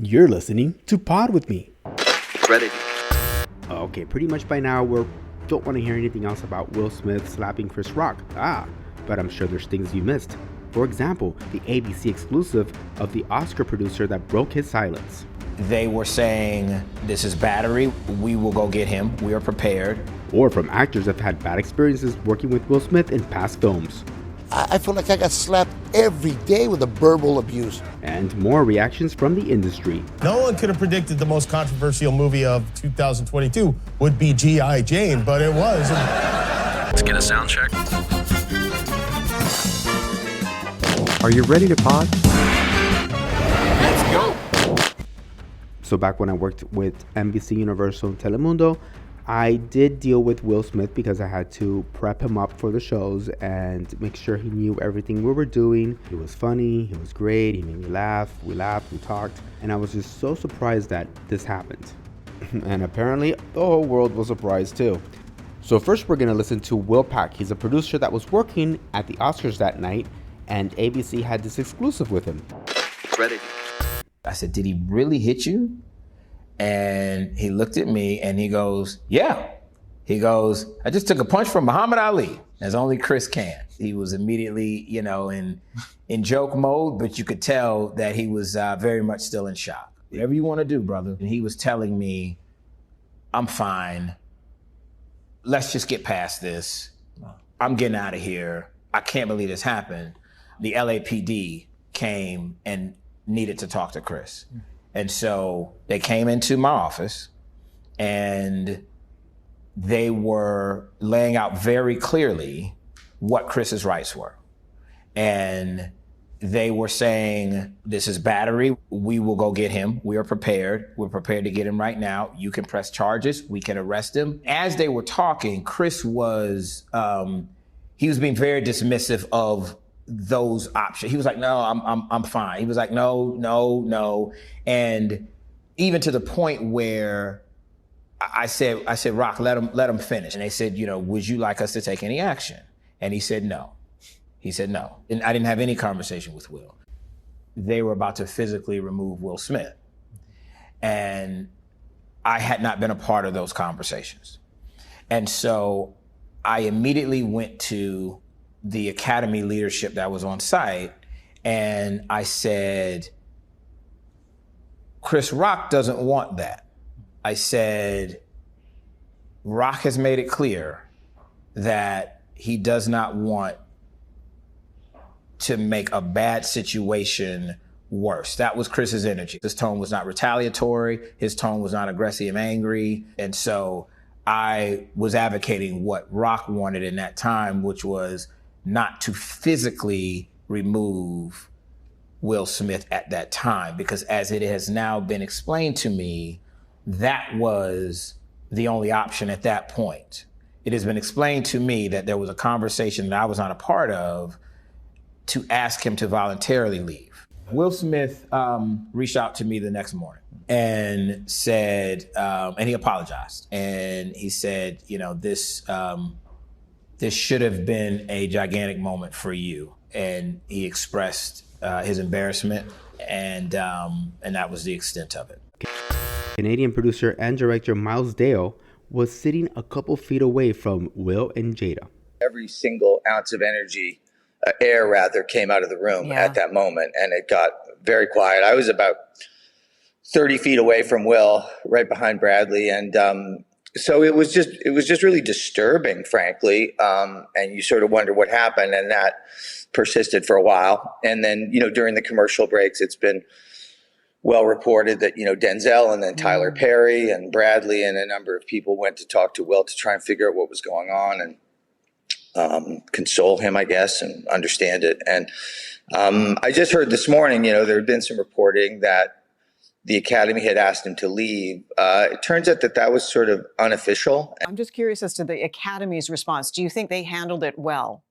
You're listening to Pod With Me. Ready. Okay, pretty much by now we don't want to hear anything else about Will Smith slapping Chris Rock. But I'm sure there's things you missed. For example, the ABC exclusive of the Oscar producer that broke his silence. They were saying, this is battery, we will go get him, we are prepared. Or from actors that have had bad experiences working with Will Smith in past films. I feel like I got slapped every day with a verbal abuse. And more reactions from the industry. No one could have predicted the most controversial movie of 2022 would be G.I. Jane, but it was. Let's get a sound check. Are you ready to pod? Let's go. So back when I worked with NBC Universal and Telemundo, I did deal with Will Smith because I had to prep him up for the shows and make sure he knew everything we were doing. He was funny, he was great, he made me laugh, we talked, and I was just so surprised that this happened. And apparently the whole world was surprised too. So first we're gonna listen to Will Pack. He's a producer that was working at the Oscars that night, and ABC had this exclusive with him. Ready. I said, did he really hit you? And he looked at me and he goes, yeah. He goes, I just took a punch from Muhammad Ali, as only Chris can. He was immediately, in joke mode, but you could tell that he was very much still in shock. Whatever you want to do, brother. And he was telling me, I'm fine. Let's just get past this. I'm getting out of here. I can't believe this happened. The LAPD came and needed to talk to Chris. And so they came into my office and they were laying out very clearly what Chris's rights were. And they were saying, this is battery. We will go get him. We are prepared. We're prepared to get him right now. You can press charges. We can arrest him. As they were talking, Chris was, he was being very dismissive of those options. He was like, no, I'm fine. He was like, no. And even to the point where I said, Rock, let him finish. And they said, would you like us to take any action? And he said, no. He said, no. And I didn't have any conversation with Will. They were about to physically remove Will Smith. And I had not been a part of those conversations. And so I immediately went to the Academy leadership that was on site, and I said, Chris Rock doesn't want that. I said, Rock has made it clear that he does not want to make a bad situation worse. That was Chris's energy. His tone was not retaliatory. His tone was not aggressive, angry. And so I was advocating what Rock wanted in that time, which was not to physically remove Will Smith at that time, because as it has now been explained to me, that was the only option at that point. It has been explained to me that there was a conversation that I was not a part of to ask him to voluntarily leave. Will Smith reached out to me the next morning and said, and he apologized. And he said, this should have been a gigantic moment for you. And he expressed his embarrassment, and that was the extent of it. Canadian producer and director Miles Dale was sitting a couple feet away from Will and Jada. Every single ounce of air rather, came out of the room at that moment, and it got very quiet. I was about 30 feet away from Will, right behind Bradley, and so it was just really disturbing, frankly. And you sort of wonder what happened, and that persisted for a while. And then, during the commercial breaks, it's been well reported that, Denzel and then Tyler Perry and Bradley and a number of people went to talk to Will to try and figure out what was going on and console him, I guess, and understand it. And I just heard this morning, there had been some reporting that the Academy had asked him to leave. It turns out that was sort of unofficial. I'm just curious as to the Academy's response. Do you think they handled it well?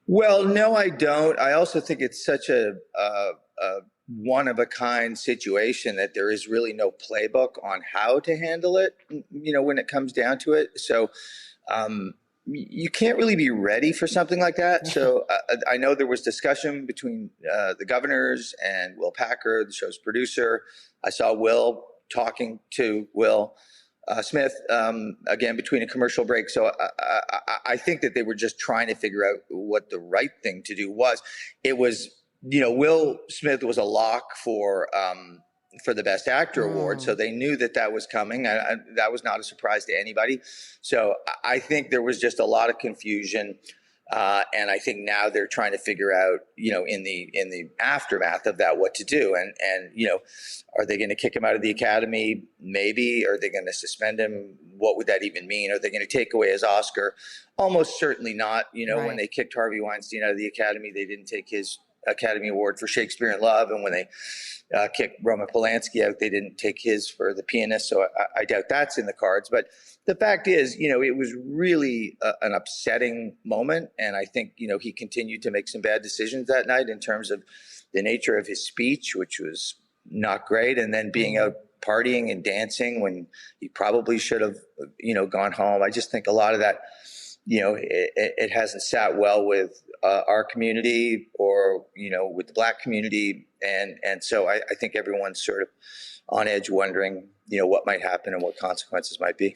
Well, no, I don't. I also think it's such a one-of-a-kind situation that there is really no playbook on how to handle it, when it comes down to it. So you can't really be ready for something like that. So I know there was discussion between the governors and Will Packer, the show's producer. I saw Will talking to Will Smith again between a commercial break. So I think that they were just trying to figure out what the right thing to do was. It was, Will Smith was a lock for the Best Actor award, so they knew that was coming. That was not a surprise to anybody. So I think there was just a lot of confusion, and I think now they're trying to figure out, in the aftermath of that, what to do. And are they going to kick him out of the Academy? Maybe. Are they going to suspend him? What would that even mean? Are they going to take away his Oscar? Almost certainly not. When they kicked Harvey Weinstein out of the Academy, they didn't take his Academy Award for Shakespeare in Love, and when they kicked Roman Polanski out, they didn't take his for The Pianist. So I doubt that's in the cards. But the fact is, it was really an upsetting moment, and I think he continued to make some bad decisions that night in terms of the nature of his speech, which was not great, and then being out partying and dancing when he probably should have gone home. I just think a lot of that, it hasn't sat well with our community or with the Black community, and so I think everyone's sort of on edge, wondering what might happen and what consequences might be.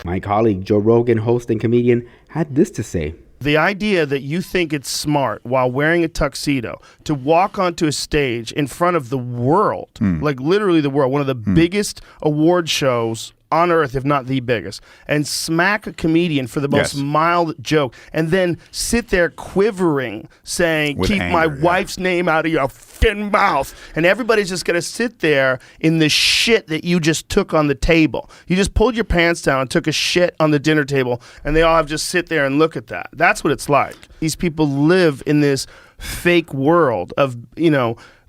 My colleague Joe Rogan, host and comedian, had this to say. The idea that you think it's smart while wearing a tuxedo to walk onto a stage in front of the world, like literally the world, one of the biggest award shows on earth, if not the biggest, and smack a comedian for the most mild joke, and then sit there quivering, saying, with keep anger, my wife's name out of your fucking mouth. And everybody's just going to sit there in the shit that you just took on the table. You just pulled your pants down and took a shit on the dinner table, and they all have to just sit there and look at that. That's what it's like. These people live in this fake world of,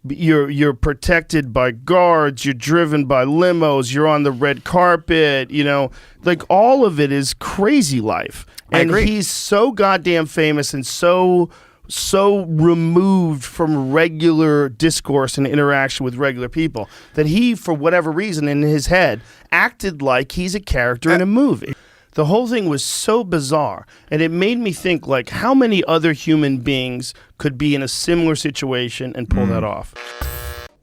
you're protected by guards, you're driven by limos, you're on the red carpet, like all of it is crazy life. And he's so goddamn famous and so removed from regular discourse and interaction with regular people that he, for whatever reason in his head, acted like he's a character in a movie. The whole thing was so bizarre, and it made me think, like, how many other human beings could be in a similar situation and pull that off?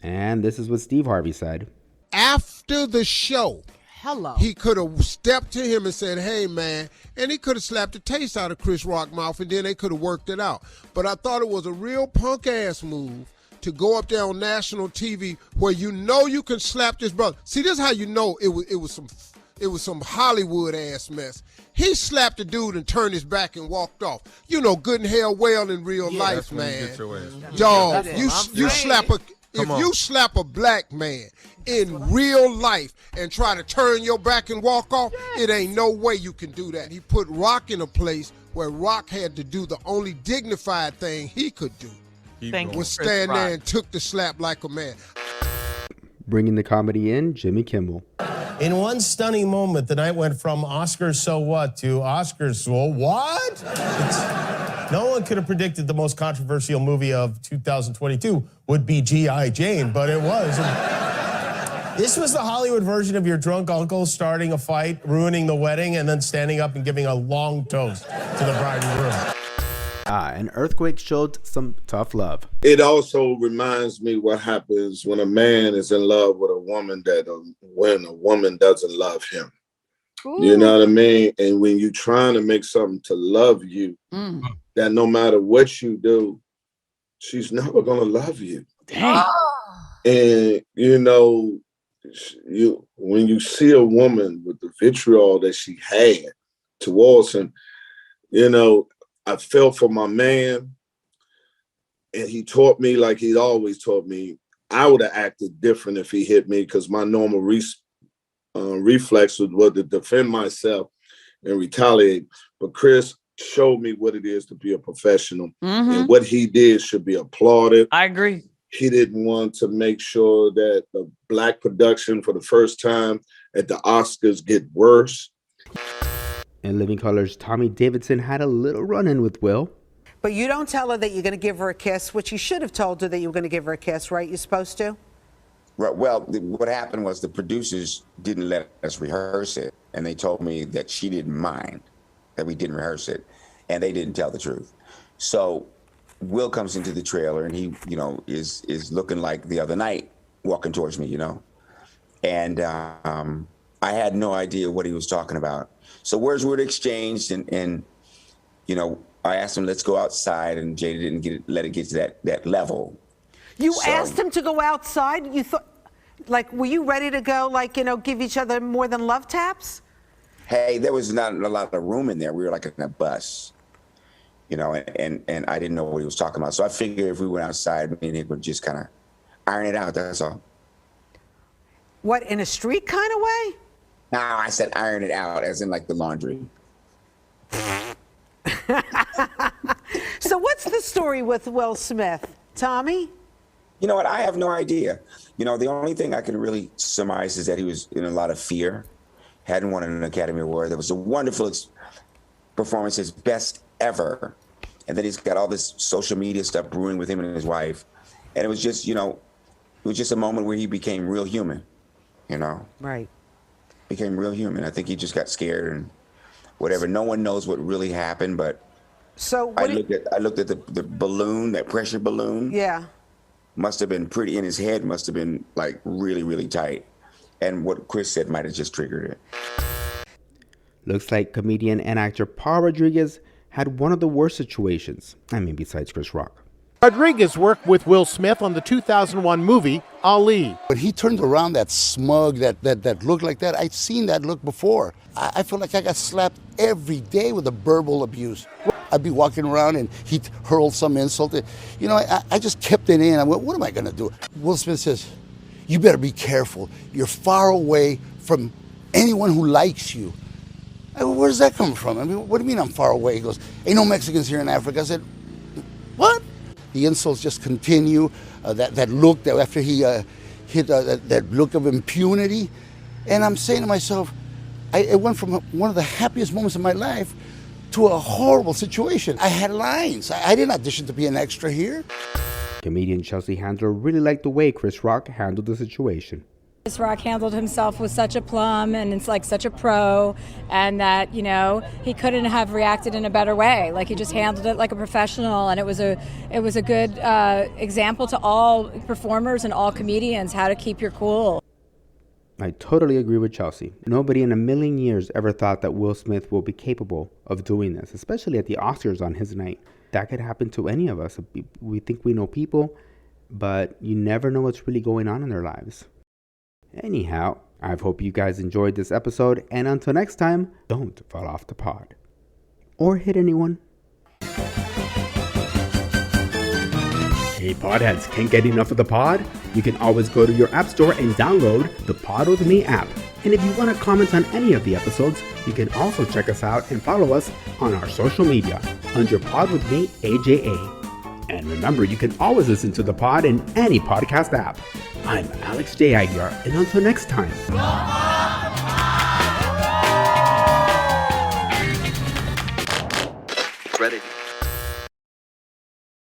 And this is what Steve Harvey said. After the show, he could have stepped to him and said, hey, man, and he could have slapped the taste out of Chris Rock's mouth, and then they could have worked it out. But I thought it was a real punk-ass move to go up there on national TV where you can slap this brother. See, this is how you know it was some Hollywood ass mess. He slapped the dude and turned his back and walked off. Good and hell well in real life, man. Dog, you slap you slap a black man in real life and try to turn your back and walk off, it ain't no way you can do that. He put Rock in a place where Rock had to do the only dignified thing he could do. Was stand there and took the slap like a man. Bringing the comedy in, Jimmy Kimmel. In one stunning moment, the night went from Oscars so what to Oscars so what? No one could have predicted the most controversial movie of 2022 would be G.I. Jane, but it was. This was the Hollywood version of your drunk uncle starting a fight, ruining the wedding, and then standing up and giving a long toast to the bride and groom. An earthquake showed some tough love. It also reminds me what happens when a man is in love with a woman when a woman doesn't love him. Ooh. You know what I mean? And when you're trying to make something to love you, that no matter what you do, she's never going to love you. Dang. And, when you see a woman with the vitriol that she had towards him, I felt for my man, and he taught me like he's always taught me. I would have acted different if he hit me because my normal reflex was to defend myself and retaliate. But Chris showed me what it is to be a professional, and what he did should be applauded. I agree. He didn't want to make sure that the Black production for the first time at the Oscars get worse. In Living Color's Tommy Davidson had a little run-in with Will. But you don't tell her that you're going to give her a kiss, which you should have told her that you were going to give her a kiss, right? You're supposed to? Right. Well, what happened was the producers didn't let us rehearse it, and they told me that she didn't mind. that we didn't rehearse it, and they didn't tell the truth. So Will comes into the trailer, and he, is looking like the other night, walking towards me, and I had no idea what he was talking about. So words were exchanged, and I asked him, let's go outside, and Jada didn't let it get to that level. You asked him to go outside? You thought, were you ready to go, give each other more than love taps? Hey, there was not a lot of room in there. We were like in a bus, and I didn't know what he was talking about. So I figured if we went outside, me and he would just kind of iron it out, that's all. What, in a street kind of way? No, I said iron it out, as in like the laundry. So what's the story with Will Smith, Tommy? You know what? I have no idea. The only thing I can really surmise is that he was in a lot of fear, hadn't won an Academy Award. That was a wonderful performance, his best ever. And then he's got all this social media stuff brewing with him and his wife. And it was just, it was just a moment where he became real human, Right. Became real human. I think he just got scared and whatever. No one knows what really happened, but so I looked at the balloon, that pressure balloon. Yeah. Must have been pretty in his head, must have been like really, really tight. And what Chris said might have just triggered it. Looks like comedian and actor Paul Rodriguez had one of the worst situations. Besides Chris Rock. Rodriguez worked with Will Smith on the 2001 movie Ali. When he turned around, that smug, that look like that, I'd seen that look before. I feel like I got slapped every day with a verbal abuse. I'd be walking around and he'd hurl some insult. I just kept it in. I went, what am I going to do? Will Smith says, you better be careful. You're far away from anyone who likes you. I go, where does that come from? What do you mean I'm far away? He goes, ain't no Mexicans here in Africa. I said, what? The insults just continue. That look, that after he hit that look of impunity. And I'm saying to myself, it went from one of the happiest moments of my life to a horrible situation. I had lines. I didn't audition to be an extra here. Comedian Chelsea Handler really liked the way Chris Rock handled the situation. Chris Rock handled himself with such a plum, and it's like such a pro, and that, he couldn't have reacted in a better way. Like, he just handled it like a professional, and it was a good example to all performers and all comedians how to keep your cool. I totally agree with Chelsea. Nobody in a million years ever thought that Will Smith will be capable of doing this, especially at the Oscars on his night. That could happen to any of us. We think we know people, but you never know what's really going on in their lives. Anyhow, I hope you guys enjoyed this episode, and until next time, don't fall off the pod. Or hit anyone. Hey podheads, can't get enough of the pod? You can always go to your app store and download the Pod With Me app. And if you want to comment on any of the episodes, you can also check us out and follow us on our social media under Pod With Me AJA. And remember, you can always listen to the pod in any podcast app. I'm Alex J. Aguiar, and until next time. Ready.